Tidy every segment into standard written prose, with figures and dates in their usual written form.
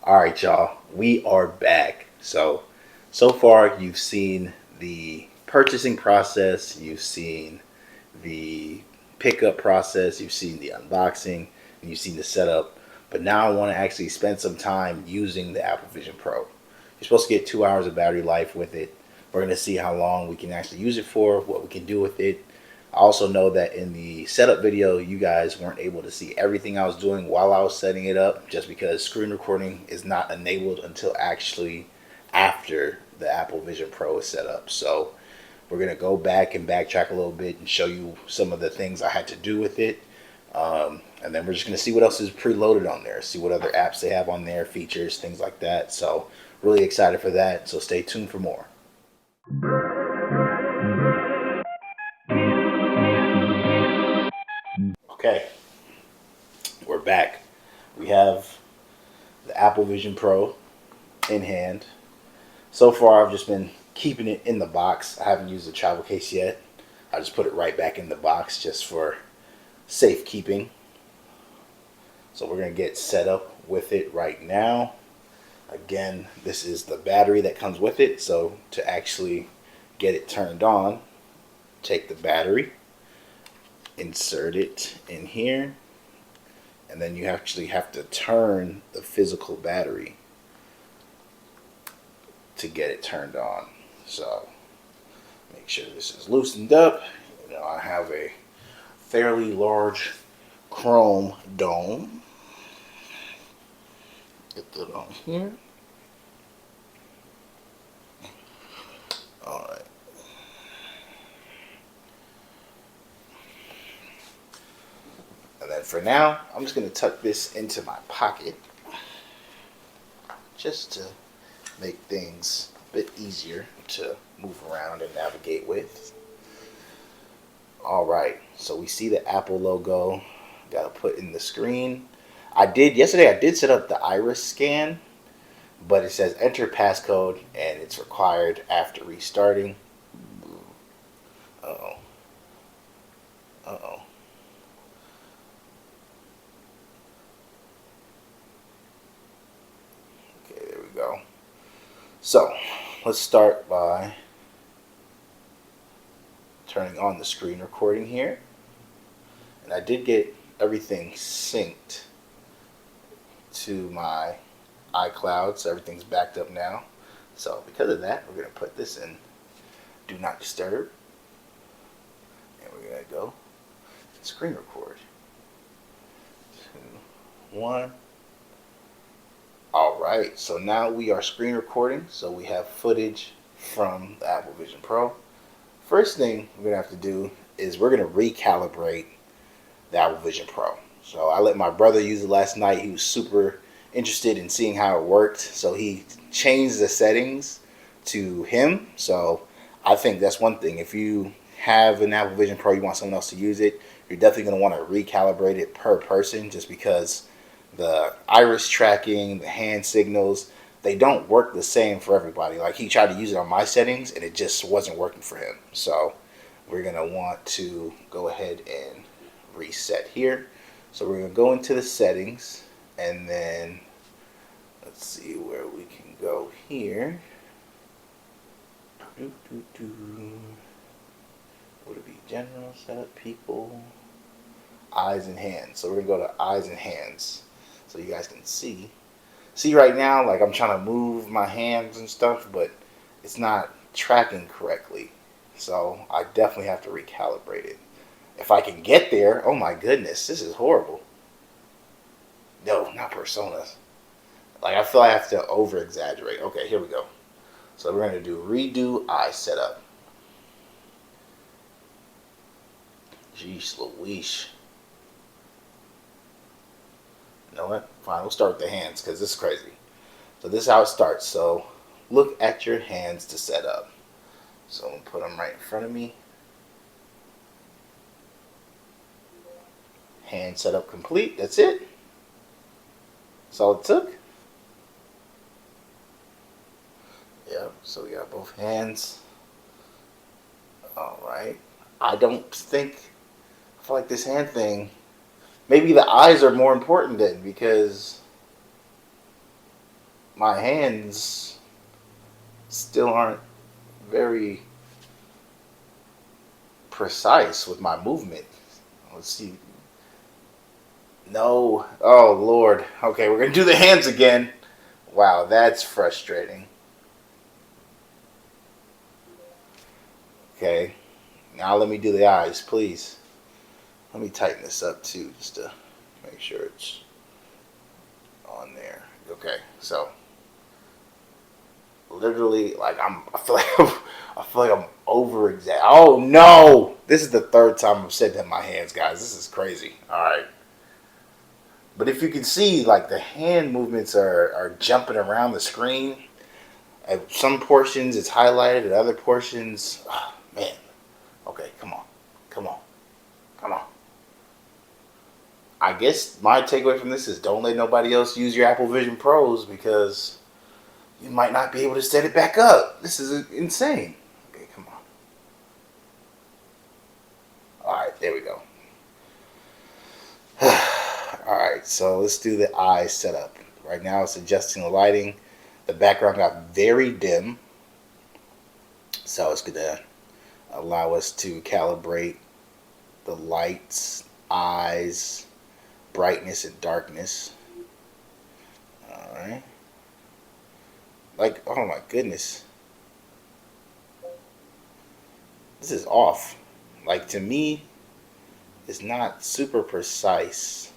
All right, y'all, we are back. So far you've seen the purchasing process, you've seen the pickup process, you've seen the unboxing, and you've seen the setup. But now I want to actually spend some time using the Apple Vision Pro. You're supposed to get 2 hours of battery life with it. We're going to see how long we can actually use it for, what we can do with it. I also know that in the setup video, you guys weren't able to see everything I was doing while I was setting it up, just because screen recording is not enabled until actually after the Apple Vision Pro is set up. So we're going to go back and backtrack a little bit and show you some of the things I had to do with it. And then we're just going to see what else is preloaded on there, see what other apps they have on there, features, things like that. So really excited for that. So stay tuned for more. Okay, we're back. We have the Apple Vision Pro in hand. So far, I've just been keeping it in the box. I haven't used the travel case yet. I just put it right back in the box just for safekeeping. So we're going to get set up with it right now. Again, this is the battery that comes with it. So to actually get it turned on, take the battery, insert it in here, and then you actually have to turn the physical battery to get it turned on. So make sure this is loosened up. I have a fairly large chrome dome. Get that on here. All right. And then for now, I'm just going to tuck this into my pocket just to make things a bit easier to move around and navigate with. All right, so we see the Apple logo. Got to put in the screen. Yesterday I did set up the iris scan, but it says enter passcode and it's required after restarting. Uh-oh. Uh-oh. Okay, there we go. So, let's start by turning on the screen recording here. And I did get everything synced to my iCloud, so everything's backed up now. So because of that, we're going to put this in Do Not Disturb. And we're going to go screen record. 2, 1. Alright, so now we are screen recording, so we have footage from the Apple Vision Pro. First thing we're going to have to do is we're going to recalibrate the Apple Vision Pro. So I let my brother use it last night. He was super interested in seeing how it worked, so he changed the settings to him. So I think that's one thing. If you have an Apple Vision Pro, you want someone else to use it, you're definitely going to want to recalibrate it per person, just because the iris tracking, the hand signals, they don't work the same for everybody. Like, he tried to use it on my settings and it just wasn't working for him. So we're going to want to go ahead and reset here. So we're going to go into the settings, and then let's see where we can go here. Would it be general, setup, people, eyes and hands? So we're going to go to eyes and hands so you guys can see. See right now, like, I'm trying to move my hands and stuff, but it's not tracking correctly. So I definitely have to recalibrate it. If I can get there, oh my goodness, this is horrible. No, not personas. Like, I feel I have to over exaggerate. Okay, here we go. So we're going to do redo eye setup. Jeez Louise. You know what? Fine, we'll start with the hands because this is crazy. So this is how it starts. So look at your hands to set up. So I'm going to put them right in front of me. Hand setup complete. That's it. That's all it took. Yep, so we got both hands. Alright. I feel like this hand thing, maybe the eyes are more important then, because my hands still aren't very precise with my movement. Let's see. No. Oh, Lord. Okay, we're going to do the hands again. Wow, that's frustrating. Okay. Now let me do the eyes, please. Let me tighten this up too, just to make sure it's on there. Okay, so literally, like I feel like I'm over exact. Oh no! This is the third time I've said that in my hands, guys. This is crazy. All right, but if you can see, like the hand movements are jumping around the screen. At some portions it's highlighted, at other portions, oh, man. Okay, come on, come on, come on. I guess my takeaway from this is don't let nobody else use your Apple Vision Pros because you might not be able to set it back up. This is insane. Okay, come on. All right, there we go. All right, so let's do the eye setup. Right now it's adjusting the lighting. The background got very dim, so it's going to allow us to calibrate the lights, eyes, brightness, and darkness. All right. Like, oh my goodness. This is off. Like, to me, it's not super precise.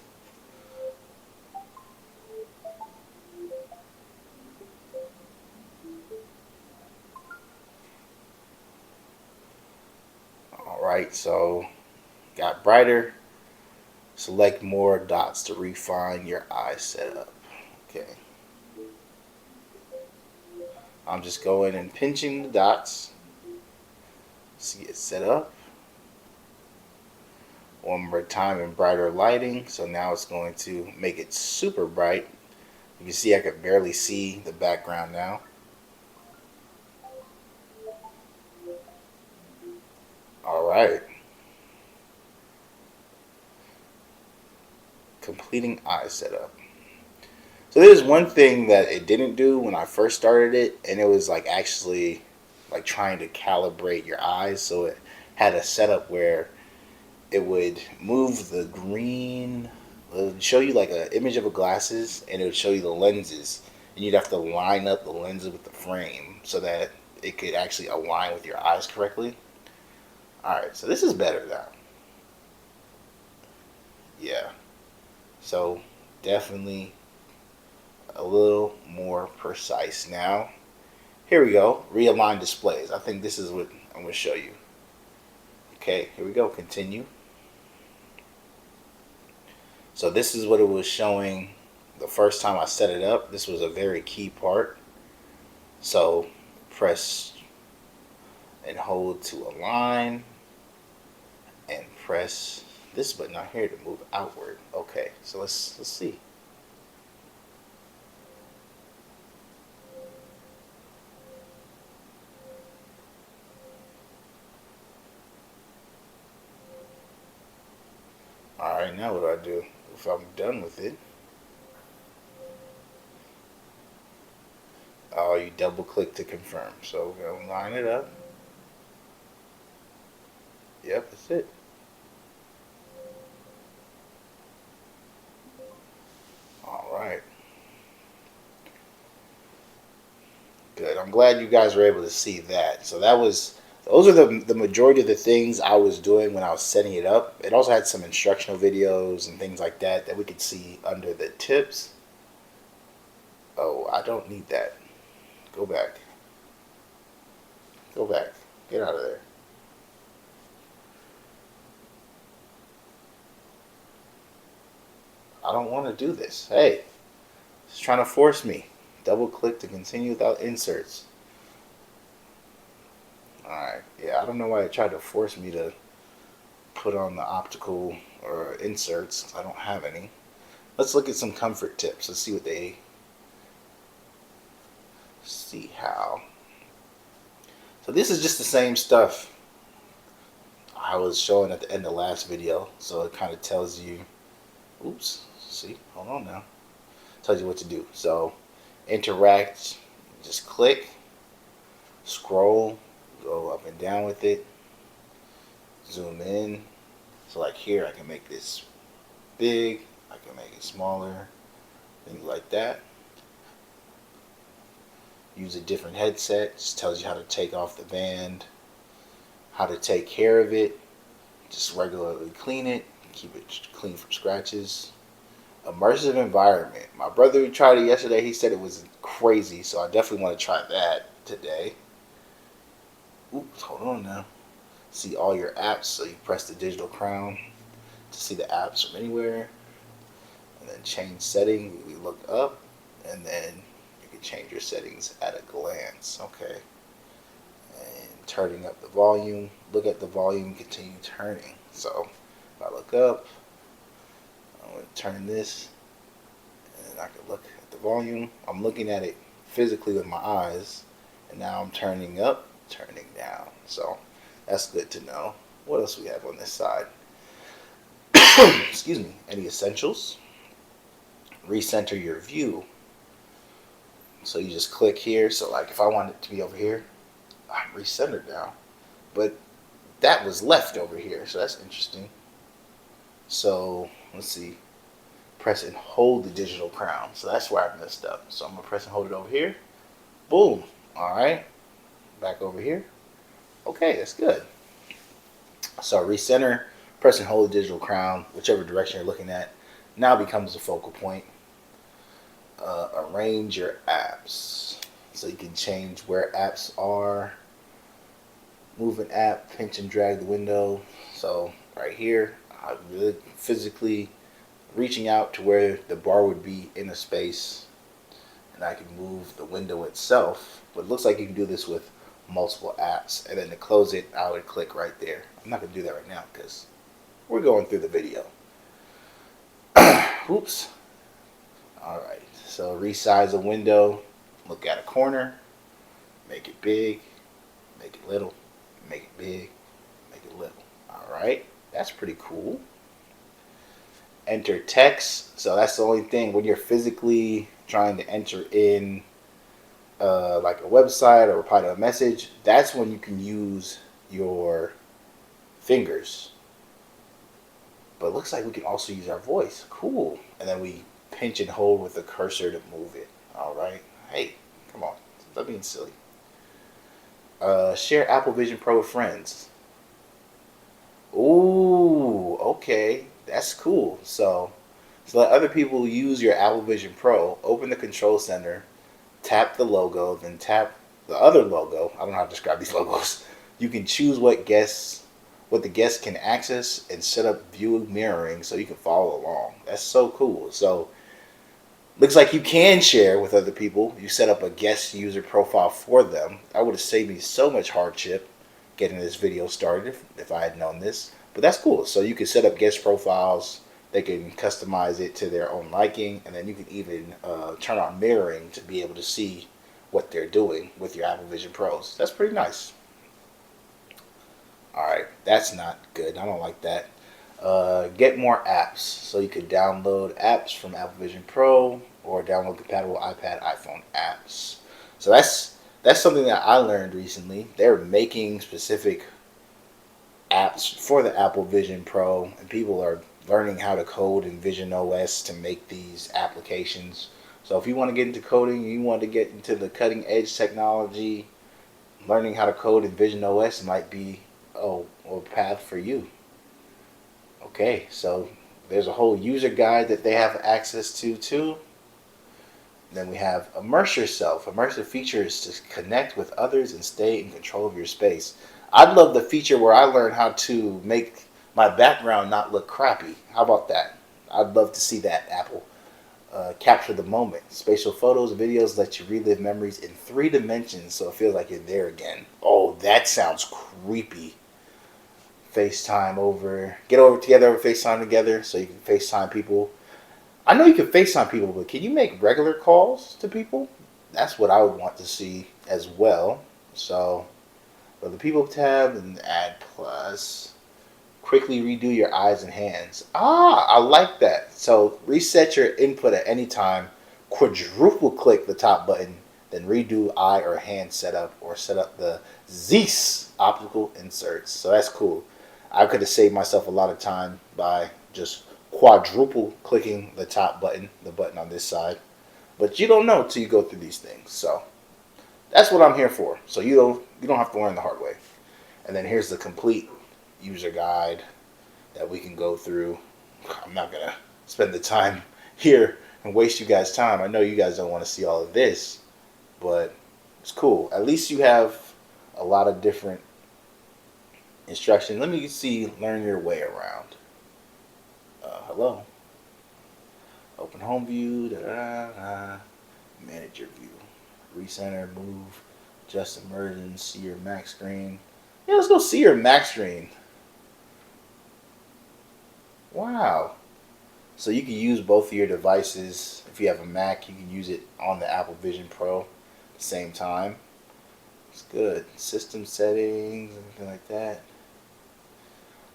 Alright, so got brighter. Select more dots to refine your eye setup. Okay. I'm just going and pinching the dots. See it set up. One more time in brighter lighting. So now it's going to make it super bright. You can see I could barely see the background now. Alright. Completing eye setup. So there's one thing that it didn't do when I first started it, and it was like actually like trying to calibrate your eyes. So it had a setup where it would move the green, it would show you like an image of a glasses, and it would show you the lenses, and you'd have to line up the lenses with the frame so that it could actually align with your eyes correctly. Alright, so this is better now. Yeah. So definitely a little more precise now. Here we go. Realign displays. I think this is what I'm going to show you. Okay, here we go. Continue. So this is what it was showing the first time I set it up. This was a very key part. So press and hold to align, and press this button out here to move outward. Okay, so let's see. Alright, now what do I do if I'm done with it? Oh, you double click to confirm. So we're going to line it up. Yep, that's it. Alright. Good. I'm glad you guys were able to see that. So those are the majority of the things I was doing when I was setting it up. It also had some instructional videos and things like that that we could see under the tips. Oh, I don't need that. Go back. Go back. Get out of there. I don't want to do this. Hey, it's trying to force me. Double click to continue without inserts. Alright, yeah, I don't know why it tried to force me to put on the optical or inserts. I don't have any. Let's look at some comfort tips. Let's see what they see how. So this is just the same stuff I was showing at the end of the last video. So it kind of tells you, oops, see, hold on now. Tells you what to do. So interact. Just click, scroll, go up and down with it, zoom in. So like here, I can make this big, I can make it smaller, things like that. Use a different headset, just tells you how to take off the band, how to take care of it, just regularly clean it, keep it clean from scratches. Immersive environment. My brother tried it yesterday. He said it was crazy, so I definitely want to try that today. Oops, hold on now. See all your apps. So you press the digital crown to see the apps from anywhere, and then change setting. We look up, and then you can change your settings at a glance. Okay, and turning up the volume. Look at the volume. Continue turning. So if I look up, I'm going to turn this, and I can look at the volume. I'm looking at it physically with my eyes, and now I'm turning up, turning down. So that's good to know. What else we have on this side? Excuse me. Any essentials? Recenter your view. So you just click here. So like if I want it to be over here, I'm recentered now. But that was left over here, so that's interesting. So let's see. Press and hold the digital crown. So that's where I messed up. So I'm gonna press and hold it over here. Boom. All right. Back over here. Okay, that's good. So recenter, press and hold the digital crown, whichever direction you're looking at, now becomes the focal point. Arrange your apps. So you can change where apps are. Move an app, pinch and drag the window. So right here, I'm really physically reaching out to where the bar would be in a space, and I can move the window itself. But it looks like you can do this with multiple apps, and then to close it, I would click right there. I'm not going to do that right now because we're going through the video. Oops. Alright, so resize a window, look at a corner, make it big, make it little, make it big, make it little. Alright, that's pretty cool. Enter text. So that's the only thing when you're physically trying to enter in like a website or reply to a message, that's when you can use your fingers. But it looks like we can also use our voice. Cool. And then we pinch and hold with the cursor to move it. Alright. Hey, come on. Stop being silly. Share Apple Vision Pro with friends. Ooh, okay. That's cool. So let other people use your Apple Vision Pro. Open the control center, tap the logo, then tap the other logo. I don't know how to describe these logos. You can choose what the guests can access and set up view mirroring so you can follow along. That's so cool. So looks like you can share with other people. You set up a guest user profile for them. That would have saved me so much hardship getting this video started if I had known this. But that's cool. So you can set up guest profiles. They can customize it to their own liking. And then you can even turn on mirroring to be able to see what they're doing with your Apple Vision Pros. That's pretty nice. Alright, that's not good. I don't like that. Get more apps. So you could download apps from Apple Vision Pro or download compatible iPad, iPhone apps. So that's something that I learned recently. They're making specific apps for the Apple Vision Pro, and people are learning how to code in Vision OS to make these applications. So if you want to get into coding, you want to get into the cutting edge technology, learning how to code in Vision OS might be a path for you. Okay, so there's a whole user guide that they have access to too. Then we have immerse yourself. Immersive features to connect with others and stay in control of your space. I'd love the feature where I learn how to make my background not look crappy. How about that? I'd love to see that, Apple. Capture the moment. Spatial photos and videos let you relive memories in 3 dimensions so it feels like you're there again. Oh, that sounds creepy. FaceTime over. Get over together over FaceTime together so you can FaceTime people. I know you can FaceTime people, but can you make regular calls to people? That's what I would want to see as well. So, for the People tab and Add Plus, quickly redo your eyes and hands. Ah, I like that. So, reset your input at any time. quadruple click the top button, then redo eye or hand setup or set up the Zeiss optical inserts. So that's cool. I could have saved myself a lot of time by just quadruple clicking the top button, the button on this side. But you don't know until you go through these things. So that's what I'm here for. So you don't have to learn the hard way. And then here's the complete user guide that we can go through. I'm not gonna spend the time here and waste you guys' time. I know you guys don't want to see all of this, but it's cool. At least you have a lot of different instructions. Let me see, learn your way around. Hello. Open home view, manage your view. Recenter, move, adjust immersion, see your Mac screen. Yeah, let's go see your Mac screen. Wow. So you can use both of your devices. If you have a Mac, you can use it on the Apple Vision Pro at the same time. It's good. System settings, anything like that.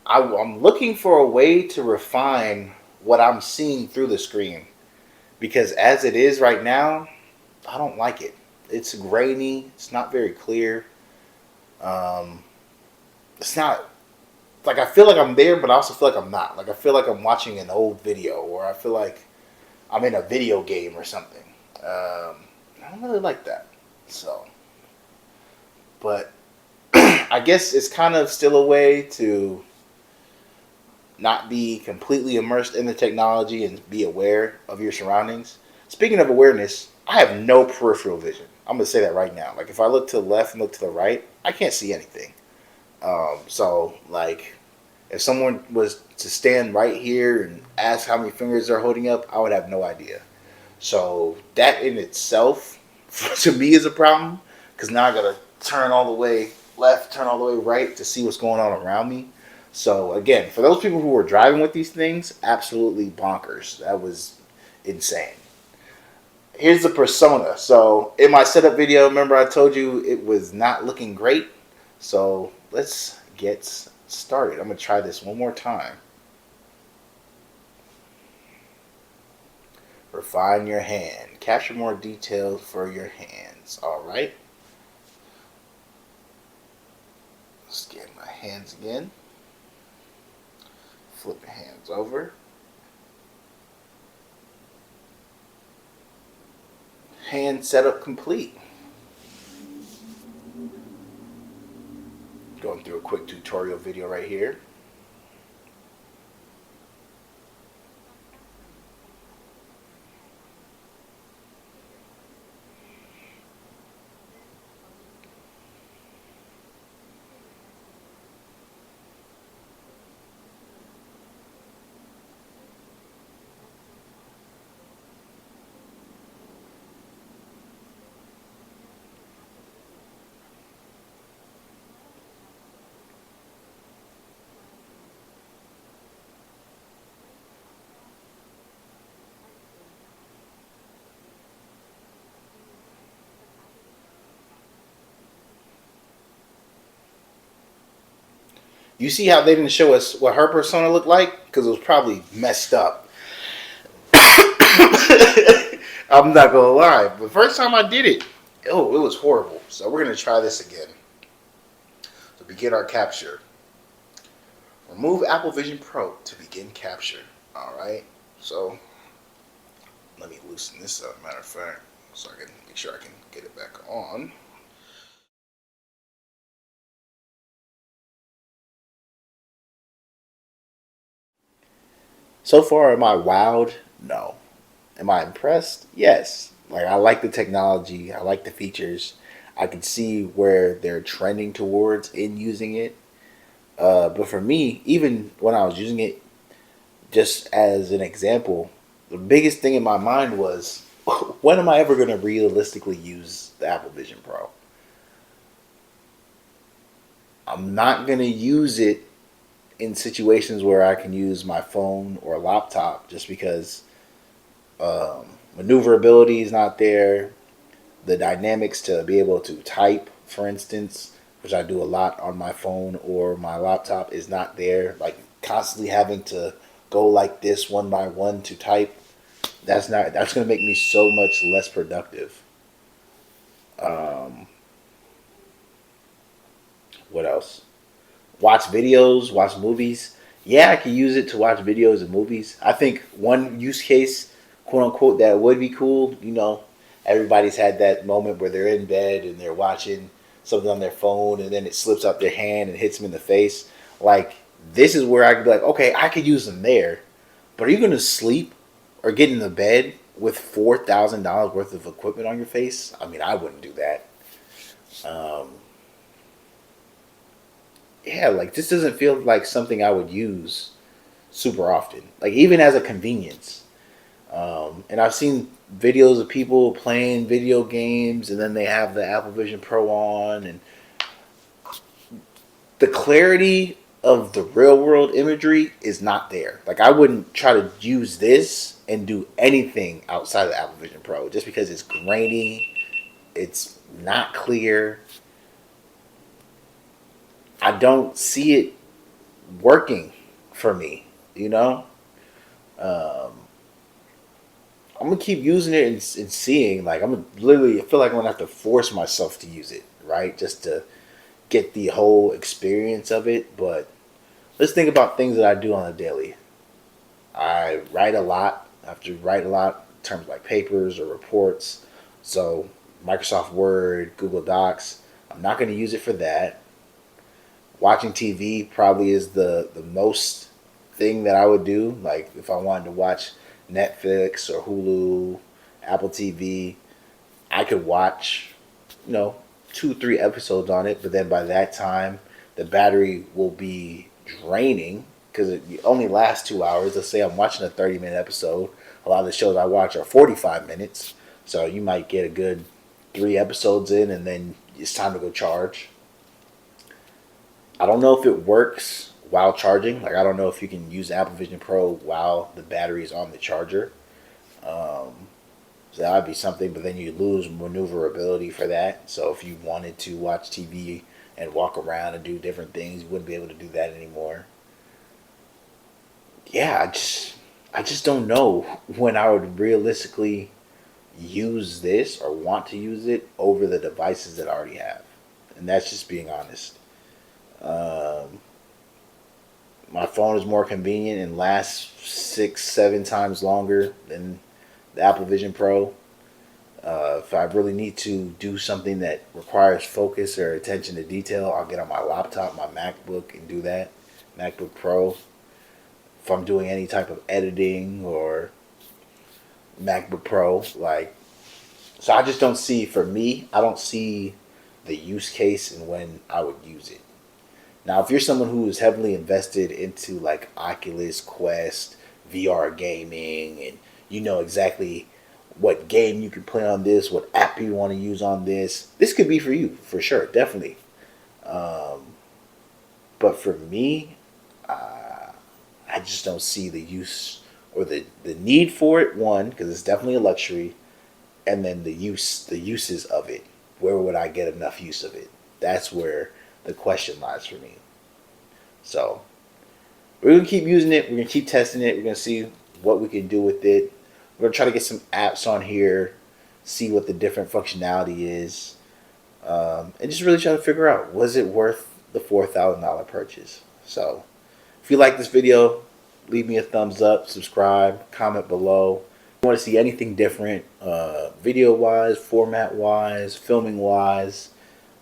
I'm looking for a way to refine what I'm seeing through the screen. Because as it is right now, I don't like it. It's grainy. It's not very clear. It's not... Like, I feel like I'm there, but I also feel like I'm not. Like, I feel like I'm watching an old video, or I feel like I'm in a video game or something. I don't really like that. So, but I guess it's kind of still a way to not be completely immersed in the technology and be aware of your surroundings. Speaking of awareness, I have no peripheral vision. I'm going to say that right now. Like, if I look to the left and look to the right, I can't see anything. So, like, if someone was to stand right here and ask how many fingers they're holding up, I would have no idea. So, that in itself, to me, is a problem. Because now I got to turn all the way left, turn all the way right to see what's going on around me. So, again, for those people who were driving with these things, absolutely bonkers. That was insane. Here's the persona. So, in my setup video, remember I told you it was not looking great? So, let's get started. I'm going to try this one more time. Refine your hand. Capture more details for your hands. Alright. Scan my hands again. Flip your hands over. Hand setup complete. Going through a quick tutorial video right here. You see how they didn't show us what her persona looked like? Because it was probably messed up. I'm not going to lie. The first time I did it, it was horrible. So we're going to try this again. To begin our capture. Remove Apple Vision Pro to begin capture. Alright. So, let me loosen this up, matter of fact. So I can make sure I can get it back on. So far, am I wowed? No. Am I impressed? Yes. Like, I like the technology. I like the features. I can see where they're trending towards in using it. But for me, even when I was using it, just as an example, the biggest thing in my mind was, when am I ever going to realistically use the Apple Vision Pro? I'm not going to use it in situations where I can use my phone or laptop just because maneuverability is not there. The dynamics to be able to type, for instance, which I do a lot on my phone or my laptop, is not there. Like constantly having to go like this one by one to type. That's going to make me so much less productive. What else? Watch videos, watch movies. Yeah, I can use it to watch videos and movies. I think one use case, quote unquote, that would be cool. Everybody's had that moment where they're in bed and they're watching something on their phone and then it slips out their hand and hits them in the face. Like, this is where I could be like, okay, I could use them there. But are you going to sleep or get in the bed with $4,000 worth of equipment on your face? I mean, I wouldn't do that. Um, yeah, like this doesn't feel like something I would use super often. Like even as a convenience. And I've seen videos of people playing video games, and then they have the Apple Vision Pro on, and the clarity of the real world imagery is not there. Like I wouldn't try to use this and do anything outside of the Apple Vision Pro just because it's grainy, it's not clear. I don't see it working for me, you know? Um, I'm gonna keep using it and seeing. Like I'm gonna literally I feel like I'm gonna have to force myself to use it, right? Just to get the whole experience of it. But let's think about things that I do on a daily. I write a lot. I have to write a lot in terms of like papers or reports. So Microsoft Word, Google Docs. I'm not gonna use it for that. Watching TV probably is the most thing that I would do. Like if I wanted to watch Netflix or Hulu, Apple TV, I could watch, you know, 2 3 episodes on it. But then by that time, the battery will be draining because it only lasts 2 hours. Let's say I'm watching a 30-minute episode. A lot of the shows I watch are 45 minutes, so you might get a good 3 episodes in, and then it's time to go charge. I don't know if it works while charging. Like I don't know if you can use Apple Vision Pro while the battery is on the charger. Um, so that would be something, but then you lose maneuverability for that. So if you wanted to watch TV and walk around and do different things, you wouldn't be able to do that anymore. Yeah, I just don't know when I would realistically use this or want to use it over the devices that I already have. And that's just being honest. Um, my phone is more convenient and lasts 6 7 times longer than the Apple Vision Pro. If I really need to do something that requires focus or attention to detail, I'll get on my laptop, my MacBook, and do that. MacBook Pro. If I'm doing any type of editing or MacBook Pro, like, so I just don't see, for me, I don't see the use case and when I would use it. Now, if you're someone who is heavily invested into like Oculus, Quest, VR gaming, and you know exactly what game you can play on this, what app you want to use on this could be for you for sure, definitely. Um, but for me, I just don't see the use or the need for it. One, because it's definitely a luxury, and then the uses of it. Where would I get enough use of it? That's where the question lies for me. So we're gonna keep using it. We're gonna keep testing it. We're gonna see what we can do with it. We're gonna try to get some apps on here, see what the different functionality is, and just really try to figure out, was it worth the $4,000 purchase. So if you like this video, leave me a thumbs up, subscribe, comment below. If you want to see anything different, video wise, format wise, filming wise,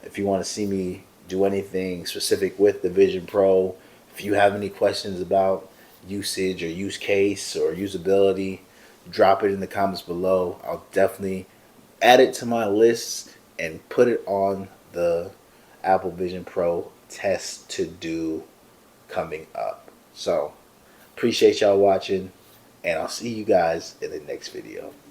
if you want to see me do anything specific with the Vision Pro, if you have any questions about usage or use case or usability, drop it in the comments below. I'll definitely add it to my list and put it on the Apple Vision Pro test to do coming up. So appreciate y'all watching, and I'll see you guys in the next video.